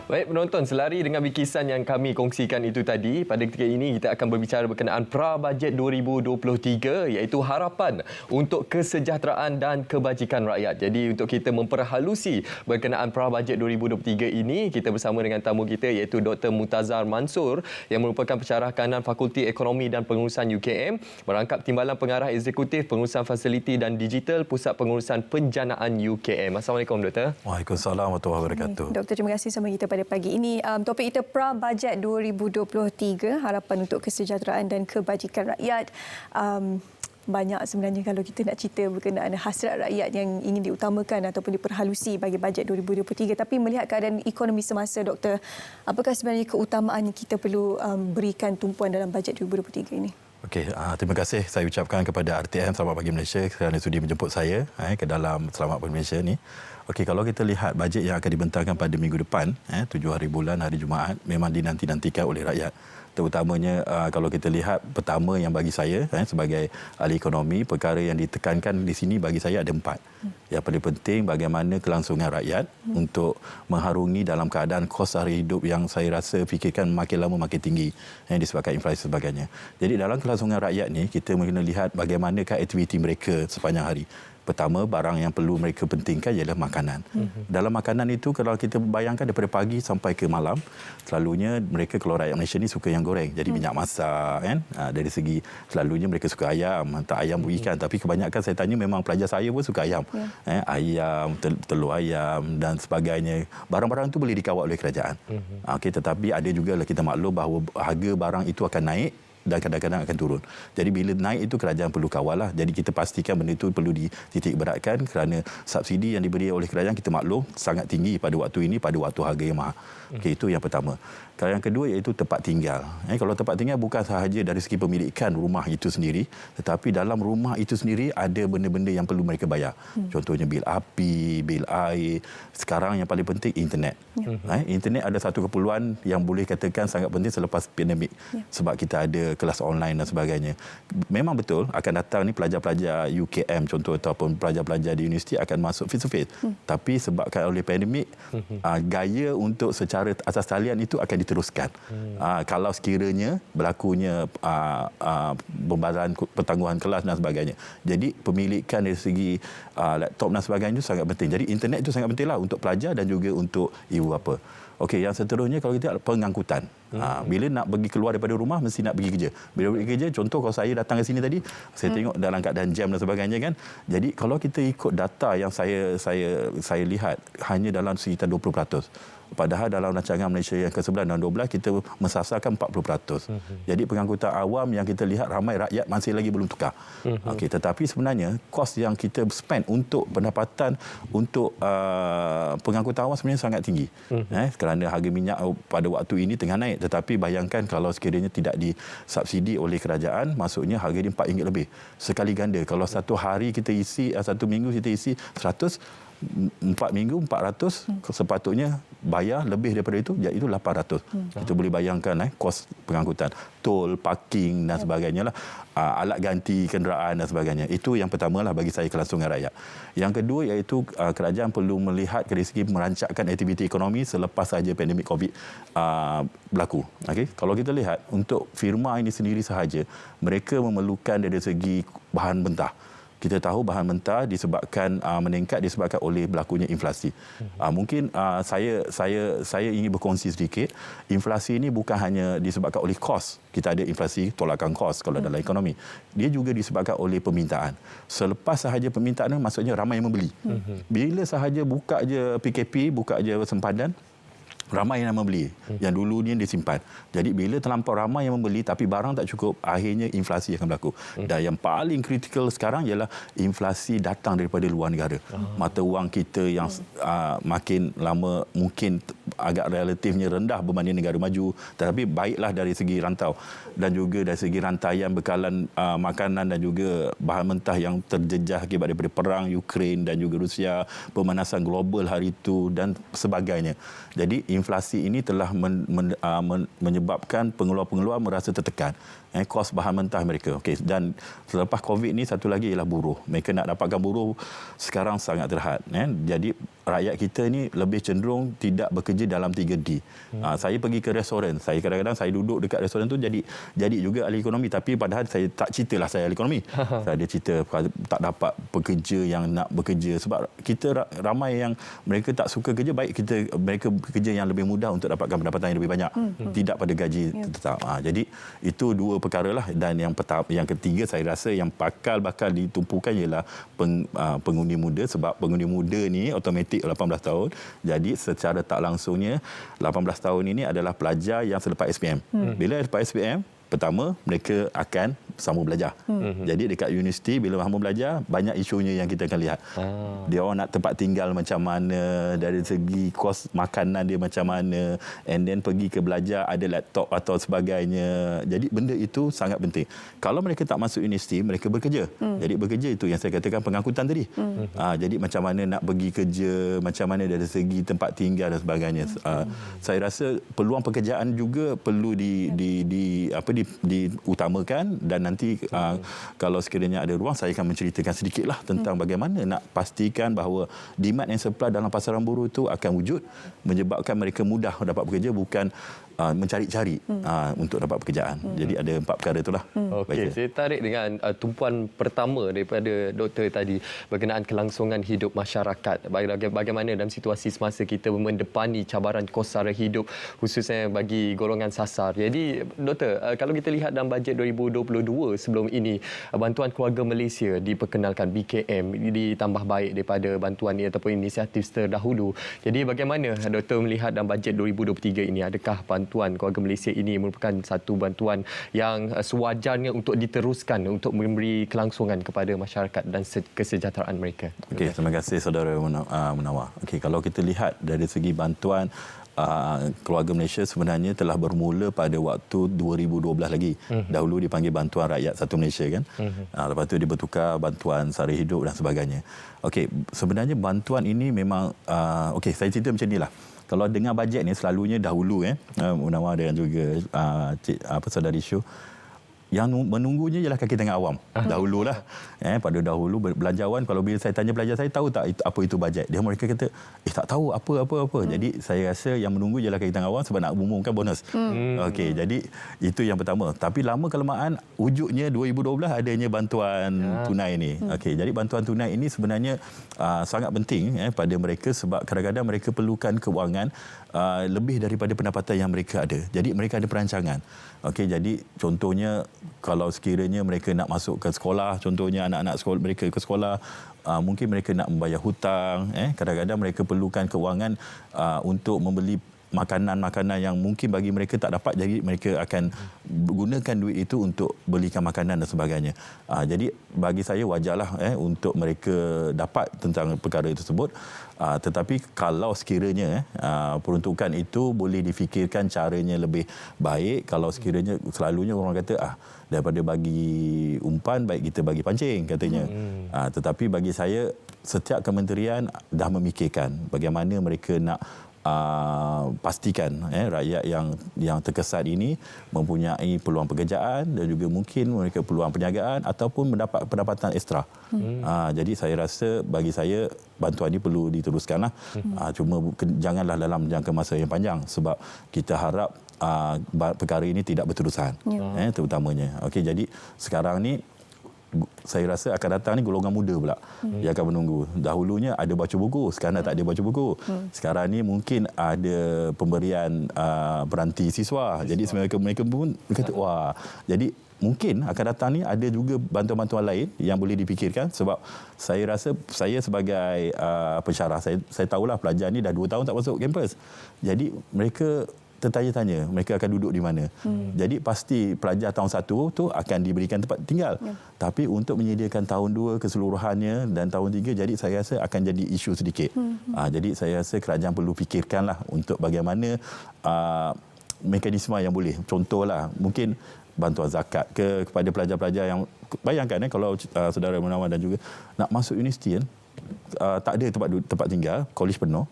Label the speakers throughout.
Speaker 1: Baik penonton, selari dengan bikisan yang kami kongsikan itu tadi, pada ketika ini kita akan berbicara berkenaan Pra-Bajet 2023 iaitu harapan untuk kesejahteraan dan kebajikan rakyat. Jadi untuk kita memperhalusi berkenaan Pra-Bajet 2023 ini, kita bersama dengan tamu kita iaitu Dr. Murtazar Mansur yang merupakan pensyarah kanan Fakulti Ekonomi dan Pengurusan UKM, merangkap Timbalan Pengarah Eksekutif Pengurusan Fasiliti dan Digital Pusat Pengurusan Penjanaan UKM. Assalamualaikum Doktor.
Speaker 2: Waalaikumsalam warahmatullahi wabarakatuh.
Speaker 3: Doktor, terima kasih sama kita pada pagi ini. Topik kita Pra-Bajet 2023, harapan untuk kesejahteraan dan kebajikan rakyat. Banyak sebenarnya kalau kita nak cerita berkenaan hasrat rakyat yang ingin diutamakan ataupun diperhalusi bagi bajet 2023. Tapi melihat keadaan ekonomi semasa, Doktor, apakah sebenarnya keutamaan yang kita perlu berikan tumpuan dalam bajet 2023 ini?
Speaker 2: Okey, terima kasih saya ucapkan kepada RTM Selamat Pagi Malaysia kerana sudi menjemput saya ke dalam Selamat Pagi Malaysia ni. Okey, kalau kita lihat bajet yang akan dibentangkan pada minggu depan, 7 hari bulan hari Jumaat, memang dinanti-nantikan oleh rakyat. Terutamanya kalau kita lihat pertama yang bagi saya sebagai ahli ekonomi, perkara yang ditekankan di sini bagi saya ada 4. Yang paling penting bagaimana kelangsungan rakyat untuk mengharungi dalam keadaan kos sara hidup yang saya rasa fikirkan makin lama makin tinggi disebabkan inflasi dan sebagainya. Jadi dalam kelangsungan rakyat ni kita kena lihat bagaimanakah aktiviti mereka sepanjang hari. Pertama, barang yang perlu mereka pentingkan ialah makanan. Dalam makanan itu, kalau kita bayangkan daripada pagi sampai ke malam, selalunya mereka, kalau rakyat Malaysia ni suka yang goreng. Jadi minyak masak, kan? Dari segi, selalunya mereka suka ayam, tak ayam ikan. Tapi kebanyakan saya tanya memang pelajar saya pun suka ayam. Ayam, telur ayam dan sebagainya. Barang-barang itu boleh dikawal oleh kerajaan. Tetapi ada juga kita maklum bahawa harga barang itu akan naik dan kadang-kadang akan turun. Jadi bila naik itu kerajaan perlu kawal lah. Jadi kita pastikan benda itu perlu dititik beratkan kerana subsidi yang diberi oleh kerajaan kita maklum sangat tinggi pada waktu ini, pada waktu harga yang mahal. Okey, itu yang pertama. Kalau yang kedua iaitu tempat tinggal. Kalau tempat tinggal bukan sahaja dari segi pemilikan rumah itu sendiri, tetapi dalam rumah itu sendiri ada benda-benda yang perlu mereka bayar. Contohnya bil api, bil air. Sekarang yang paling penting internet. Internet ada satu keperluan yang boleh katakan sangat penting selepas pandemik. Sebab kita ada kelas online dan sebagainya. Memang betul akan datang ni pelajar-pelajar UKM contoh ataupun pelajar-pelajar di universiti akan masuk face to face. Tapi sebabkan oleh pandemik, gaya untuk secara asas talian itu akan diteruskan. Kalau sekiranya berlakunya pembayaran pertanggungan kelas dan sebagainya. Jadi pemilikan dari segi laptop dan sebagainya itu sangat penting. Jadi internet itu sangat pentinglah untuk pelajar dan juga untuk ibu bapa. Okey, yang seterusnya kalau kita pengangkutan. Bila nak pergi keluar daripada rumah mesti nak pergi kerja. Bila pergi kerja, contoh kalau saya datang ke sini tadi, saya tengok dalam keadaan jam dan sebagainya kan. Jadi kalau kita ikut data yang saya lihat hanya dalam sekitar 20%. Padahal dalam rancangan Malaysia yang ke-11 dan 12 kita mensasarkan 40%. Jadi pengangkutan awam yang kita lihat ramai rakyat masih lagi belum tukar. Okey, tetapi sebenarnya kos yang kita spend untuk pendapatan untuk pengangkutan awam sebenarnya sangat tinggi. Kerana harga minyak pada waktu ini tengah naik, tetapi bayangkan kalau sekiranya tidak disubsidi oleh kerajaan, maksudnya harga dia RM4 lebih. Sekali ganda. Kalau satu hari kita isi, satu minggu kita isi 100, 4 minggu 400, sepatutnya bayar lebih daripada itu, iaitu 800. Kita boleh bayangkan kos pengangkutan, tol, parking dan sebagainya lah, alat ganti kenderaan dan sebagainya. Itu yang pertamalah bagi saya kelangsungan rakyat. Yang kedua iaitu kerajaan perlu melihat dari segi merancangkan aktiviti ekonomi selepas sahaja pandemik COVID berlaku. Okey, kalau kita lihat untuk firma ini sendiri sahaja, mereka memerlukan dari segi bahan mentah. Kita tahu bahan mentah disebabkan meningkat disebabkan oleh berlakunya inflasi. Mungkin saya ingin berkongsi sedikit. Inflasi ini bukan hanya disebabkan oleh kos. Kita ada inflasi tolakan kos kalau dalam ekonomi. Dia juga disebabkan oleh permintaan. Selepas sahaja permintaan maksudnya ramai yang membeli. Bila sahaja buka je PKP, buka je sempadan, ramai yang membeli. Yang dulu ni disimpan. Jadi bila terlampau ramai yang membeli tapi barang tak cukup, akhirnya inflasi akan berlaku. Dan yang paling kritikal sekarang ialah inflasi datang daripada luar negara. Mata wang kita yang makin lama mungkin agak relatifnya rendah berbanding negara maju, tetapi baiklah dari segi rantau dan juga dari segi rantaian bekalan makanan dan juga bahan mentah yang terjejah akibat daripada perang Ukraine dan juga Rusia, pemanasan global hari itu dan sebagainya. Jadi inflasi ini telah menyebabkan pengeluar-pengeluar merasa tertekan. Kos bahan mentah mereka. Okey, dan selepas COVID ni satu lagi ialah buruh. Mereka nak dapatkan buruh sekarang sangat terhad. Jadi rakyat kita ni lebih cenderung tidak bekerja dalam 3D. Saya pergi ke restoran, saya kadang-kadang saya duduk dekat restoran tu jadi juga ahli ekonomi, tapi padahal saya tak ceritalah saya ahli ekonomi. Saya ada cerita tak dapat pekerja yang nak bekerja sebab kita ramai yang mereka tak suka kerja, baik mereka bekerja yang lebih mudah untuk dapatkan pendapatan yang lebih banyak, tidak pada gaji tetap. Jadi itu dua perkara lah. Dan yang ketiga saya rasa yang bakal ditumpukan ialah pengundi muda, sebab pengundi muda ni automatik 18 tahun. Jadi secara tak langsungnya 18 tahun ini adalah pelajar yang selepas SPM. Bila selepas SPM, pertama mereka akan sambung belajar. Jadi dekat universiti bila sambung belajar, banyak isunya yang kita akan lihat. Dia orang nak tempat tinggal macam mana, dari segi kos makanan dia macam mana, and then pergi ke belajar ada laptop atau sebagainya. Jadi benda itu sangat penting. Kalau mereka tak masuk universiti, mereka bekerja. Jadi bekerja itu yang saya katakan pengangkutan tadi. Jadi macam mana nak pergi kerja, macam mana dari segi tempat tinggal dan sebagainya. Saya rasa peluang pekerjaan juga perlu diutamakan. Dan nanti kalau sekiranya ada ruang, saya akan menceritakan sedikitlah tentang bagaimana nak pastikan bahawa demand and supply dalam pasaran buruh itu akan wujud, menyebabkan mereka mudah dapat bekerja, bukan mencari-cari untuk dapat pekerjaan. Jadi ada 4 perkara itulah.
Speaker 1: Okey, saya tarik dengan tumpuan pertama daripada doktor tadi berkenaan kelangsungan hidup masyarakat. Bagaimana dalam situasi semasa kita mendepani cabaran kos sara hidup, khususnya bagi golongan sasar. Jadi doktor, kalau kita lihat dalam bajet 2022 sebelum ini, bantuan keluarga Malaysia diperkenalkan, BKM ditambah baik daripada bantuan ini ataupun inisiatif terdahulu. Jadi bagaimana doktor melihat dalam bajet 2023 ini, adakah bantuan keluarga Malaysia ini merupakan satu bantuan yang sewajarnya untuk diteruskan untuk memberi kelangsungan kepada masyarakat dan kesejahteraan mereka?
Speaker 2: Okey, terima kasih saudara Munawar. Okey, kalau kita lihat dari segi bantuan keluarga Malaysia sebenarnya telah bermula pada waktu 2012 lagi. Dahulu dipanggil Bantuan Rakyat Satu Malaysia kan. Lepas tu dia bertukar Bantuan Sara Hidup dan sebagainya. Okey, sebenarnya bantuan ini memang okey, saya cerita macam inilah. Kalau dengar bajet ni selalunya dahulu Munawar dan juga saudari Syu, yang menunggunya ialah kaki tangan awam. Dahululah. Pada dahulu belanjawan, kalau bila saya tanya pelajar saya, tahu tak apa itu bajet? Mereka kata, tak tahu apa. Jadi saya rasa yang menunggu ialah kaki tangan awam sebab nak umumkan bonus. Okey, jadi itu yang pertama. Tapi lama kelamaan wujudnya 2012 adanya bantuan tunai ini. Okey, jadi bantuan tunai ini sebenarnya sangat penting pada mereka sebab kadang-kadang mereka perlukan kewangan lebih daripada pendapatan yang mereka ada. Jadi mereka ada perancangan. Okey, jadi contohnya kalau sekiranya mereka nak masuk ke sekolah, contohnya anak-anak sekolah mereka ke sekolah, mungkin mereka nak membayar hutang, kadang-kadang mereka perlukan kewangan untuk membeli makanan-makanan yang mungkin bagi mereka tak dapat, jadi mereka akan gunakan duit itu untuk belikan makanan dan sebagainya. Jadi bagi saya wajarlah untuk mereka dapat tentang perkara tersebut. Tetapi kalau sekiranya peruntukan itu boleh difikirkan caranya lebih baik, kalau sekiranya selalunya orang kata daripada bagi umpan baik kita bagi pancing katanya. Tetapi bagi saya setiap kementerian dah memikirkan bagaimana mereka nak pastikan rakyat yang terkesan ini mempunyai peluang pekerjaan dan juga mungkin mereka peluang perniagaan ataupun mendapat pendapatan ekstra. Jadi saya rasa bagi saya bantuan ini perlu diteruskanlah. Cuma janganlah dalam jangka masa yang panjang sebab kita harap perkara ini tidak berterusan. Terutamanya. Okey, jadi sekarang ni saya rasa akan datang ni golongan muda pula yang akan menunggu. Dahulunya ada baca buku, sekarang dah tak ada baca buku. Sekarang ni mungkin ada pemberian beranti siswa. Jadi mereka pun kata wah. Jadi mungkin akan datang ni ada juga bantuan-bantuan lain yang boleh dipikirkan sebab saya rasa saya sebagai pensyarah saya tahulah pelajar ni dah 2 tahun tak masuk kampus. Jadi mereka tertanya-tanya mereka akan duduk di mana. Jadi pasti pelajar tahun 1 tu akan diberikan tempat tinggal. Tapi untuk menyediakan tahun 2 keseluruhannya dan tahun 3, jadi saya rasa akan jadi isu sedikit. Jadi saya rasa kerajaan perlu fikirkanlah untuk bagaimana mekanisme yang boleh. Contohlah mungkin bantuan zakat kepada pelajar-pelajar yang bayangkan kalau saudara Munawar dan juga nak masuk universiti tak ada tempat tinggal, college penuh.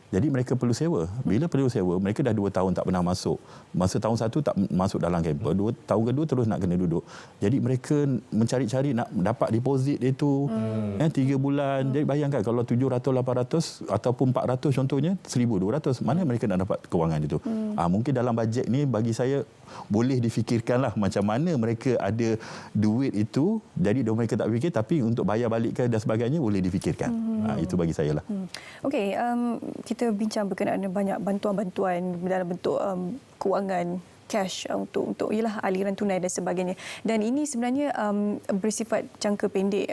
Speaker 2: Jadi mereka perlu sewa. Bila perlu sewa, mereka dah 2 tahun tak pernah masuk. Masa tahun 1 tak masuk dalam kamper, tahun kedua terus nak kena duduk. Jadi mereka mencari-cari nak dapat deposit itu 3 bulan. Jadi bayangkan kalau 700, 800 ataupun 400 contohnya, 1,200, mana mereka nak dapat kewangan itu? Mungkin dalam bajet ni bagi saya boleh difikirkanlah macam mana mereka ada duit itu. Jadi mereka tak fikir, tapi untuk bayar balik dan sebagainya boleh difikirkan. Itu bagi saya lah.
Speaker 3: Okey, kita bincang berkenaan dengan banyak bantuan-bantuan dalam bentuk kewangan cash untuk ialah aliran tunai dan sebagainya. Dan ini sebenarnya bersifat jangka pendek.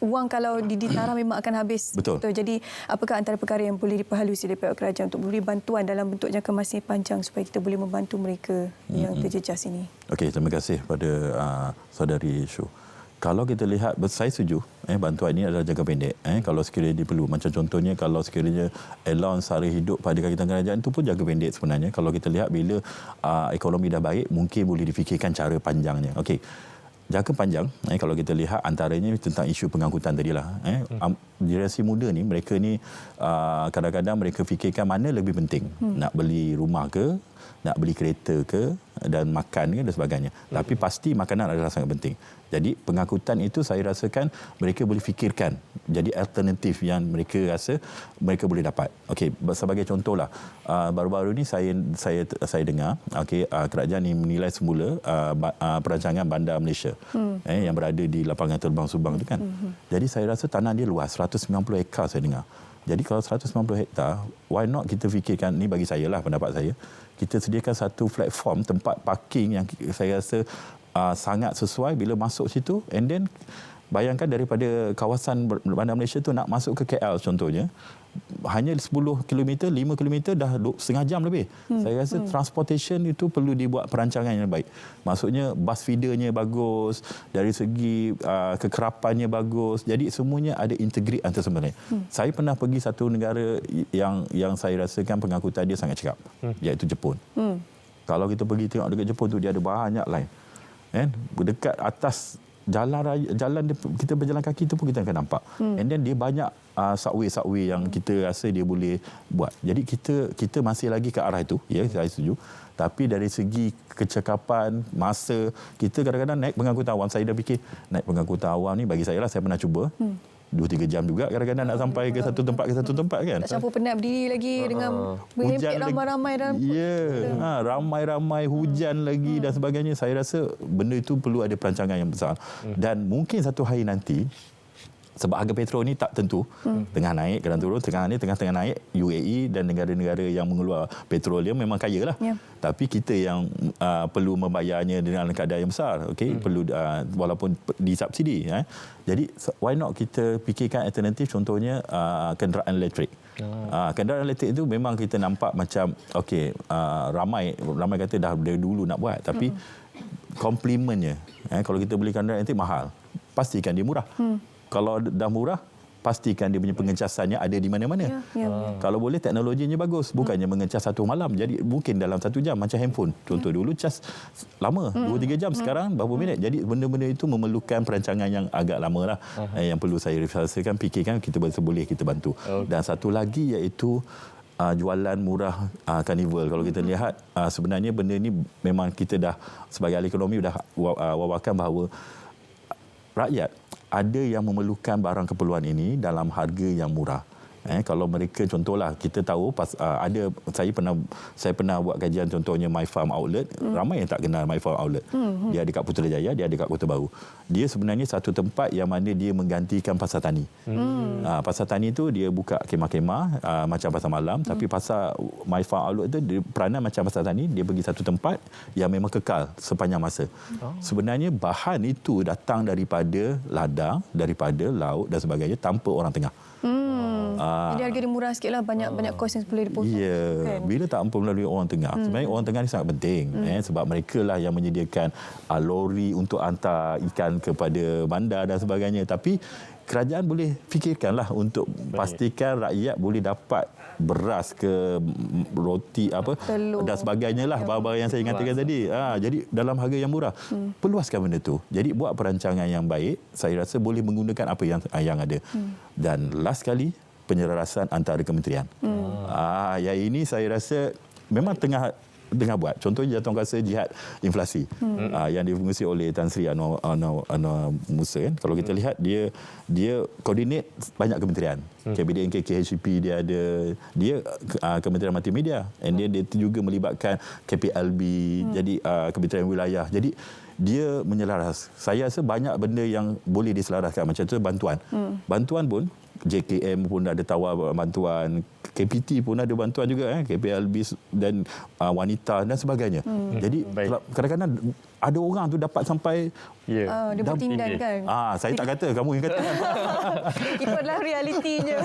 Speaker 3: Wang kalau ditaram memang akan habis.
Speaker 2: Betul.
Speaker 3: Jadi apakah antara perkara yang boleh diperhalusi oleh pihak kerajaan untuk memberi bantuan dalam bentuk jangka masa panjang supaya kita boleh membantu mereka yang terjejas ini?
Speaker 2: Okey, terima kasih pada saudari Shu. Kalau kita lihat, saya setuju bantuan ini adalah jangka pendek. Kalau sekiranya diperlu, macam contohnya kalau sekiranya allowance sara hidup pada kakitan kerajaan itu pun jangka pendek sebenarnya. Kalau kita lihat bila ekonomi dah baik, mungkin boleh difikirkan cara panjangnya. Okey, jangka panjang kalau kita lihat antaranya tentang isu pengangkutan tadilah. Generasi muda ni, mereka ni kadang-kadang mereka fikirkan mana lebih penting, nak beli rumah ke, nak beli kereta ke, dan makan ke dan sebagainya. Tapi pasti makanan adalah sangat penting. Jadi pengangkutan itu saya rasakan mereka boleh fikirkan. Jadi alternatif yang mereka rasa mereka boleh dapat. Okey, sebagai contohlah, baru-baru ni saya dengar, kerajaan ini menilai semula perancangan bandar Malaysia yang berada di lapangan terbang Subang itu kan. Jadi saya rasa tanah dia luas, 190 hektar saya dengar. Jadi kalau 190 hektar, why not kita fikirkan, ni bagi saya lah pendapat saya, kita sediakan satu platform tempat parking yang saya rasa sangat sesuai bila masuk situ, and then bayangkan daripada kawasan Bandar Malaysia tu nak masuk ke KL contohnya, hanya 10 km, 5 km dah setengah jam lebih. Saya rasa transportation itu perlu dibuat perancangan yang baik. Maksudnya bus feedernya bagus, dari segi kekerapannya bagus. Jadi semuanya ada integrate antara sebenarnya. Saya pernah pergi satu negara yang saya rasakan pengangkutan dia sangat cekap, iaitu Jepun. Kalau kita pergi tengok dekat Jepun tu, dia ada banyak line. Dekat atas jalan kita berjalan kaki tu pun kita akan nampak. And then dia banyak subway yang kita rasa dia boleh buat. Jadi kita masih lagi ke arah itu, ya, saya setuju. Tapi dari segi kecekapan masa, kita kadang-kadang naik pengangkutan awam, saya dah fikir naik pengangkutan awam ni bagi saya lah, saya pernah cuba 2-3 jam juga kadang-kadang nak sampai ke satu tempat kan.
Speaker 3: Tak campur penat berdiri lagi dengan
Speaker 2: hujan
Speaker 3: ramai-ramai dalam.
Speaker 2: Ramai-ramai, hujan lagi dan sebagainya. Saya rasa benda itu perlu ada perancangan yang besar. Dan mungkin satu hari nanti, sebab harga petrol ni tak tentu, tengah naik, kadang turun, tengah naik. UAE dan negara-negara yang mengeluar petroleum memang kaya lah. Tapi kita yang perlu membayarnya dengan keadaan yang besar, perlu walaupun disubsidi. Jadi why not kita fikirkan alternatif, contohnya kenderaan elektrik. Kenderaan elektrik itu memang kita nampak macam ramai kata dah dari dulu nak buat, tapi komplimennya, kalau kita beli kenderaan elektrik mahal, pastikan dia murah. Kalau dah murah, pastikan dia punya pengecasannya ada di mana-mana. Kalau boleh teknologinya bagus, bukannya mengecas satu malam. Jadi mungkin dalam 1 jam, macam handphone. Contoh dulu cas lama, 2-3 jam, sekarang berapa minit. Jadi benda-benda itu memerlukan perancangan yang agak lama lah. Yang perlu saya rasakan, fikirkan kita boleh kita bantu. Dan satu lagi iaitu jualan murah karnival. Kalau kita lihat, sebenarnya benda ni memang kita dah sebagai ahli ekonomi dah wawarkan bahawa rakyat ada yang memerlukan barang keperluan ini dalam harga yang murah. Kalau mereka, contohlah kita tahu saya pernah buat kajian contohnya My Farm Outlet. Ramai yang tak kenal My Farm Outlet. Dia ada kat Putrajaya, dia ada kat Kota Baru. Dia sebenarnya satu tempat yang mana dia menggantikan pasar tani. Pasar tani tu dia buka kemah-kemah macam pasar malam, tapi pasar My Farm Outlet tu dia peranan macam pasar tani, dia pergi satu tempat yang memang kekal sepanjang masa. Sebenarnya bahan itu datang daripada ladang, daripada laut dan sebagainya, tanpa orang tengah.
Speaker 3: Jadi harga dia murah sikit lah, banyak kos yang boleh dipotong.
Speaker 2: Kan? Bila tak melalui orang tengah. Sebenarnya orang tengah ni sangat penting. Sebab mereka lah yang menyediakan lori untuk hantar ikan kepada bandar dan sebagainya. Tapi kerajaan boleh fikirkanlah untuk pastikan rakyat boleh dapat beras ke roti telur dan sebagainya lah, barang-barang yang saya katakan tadi. Jadi dalam harga yang murah. Perluaskan benda tu. Jadi buat perancangan yang baik, saya rasa boleh menggunakan apa yang ada. Dan last kali, penyelarasan antara kementerian. Yang ini saya rasa memang tengah buat. Contohnya jatuh kuasa jihad inflasi yang dipengurusi oleh Tan Sri Anwar Musa kan. Kalau kita lihat dia koordinat banyak kementerian. KBDNK, KHP dia ada, dia Kementerian Multimedia, and dia juga melibatkan KPLB, jadi Kementerian Wilayah. Jadi dia menyelaras. Saya rasa banyak benda yang boleh diselaraskan. Macam tu bantuan. Bantuan pun JKM pun ada tawar bantuan, KPT pun ada bantuan juga, KPLB dan wanita dan sebagainya. Jadi kadang-kadang ada orang tu dapat sampai
Speaker 3: dia bertindan kan.
Speaker 2: Saya tak kata, kamu yang kata.
Speaker 3: Itu adalah realitinya.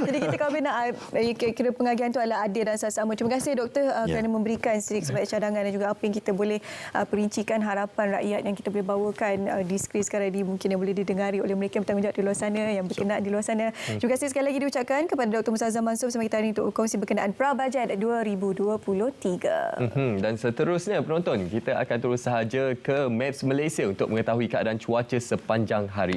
Speaker 3: Jadi kita kalau nak kira pengagihan tu adalah adil dan sama. Terima kasih doktor kerana memberikan sedikit sebagai cadangan dan juga apa yang kita boleh perincikan harapan rakyat yang kita boleh bawakan di skrin sekarang ini, mungkin yang boleh didengari oleh mereka yang bertanggungjawab di luar sana, yang berkenaan di luar sana. Terima kasih sekali lagi diucapkan kepada Dr. Musazzam Mansur bersama kita hari ini untuk berkongsi berkenaan Prabajet 2023.
Speaker 1: Dan seterusnya penonton, kita akan terus sahaja ke Maps Malaysia untuk mengetahui keadaan cuaca sepanjang hari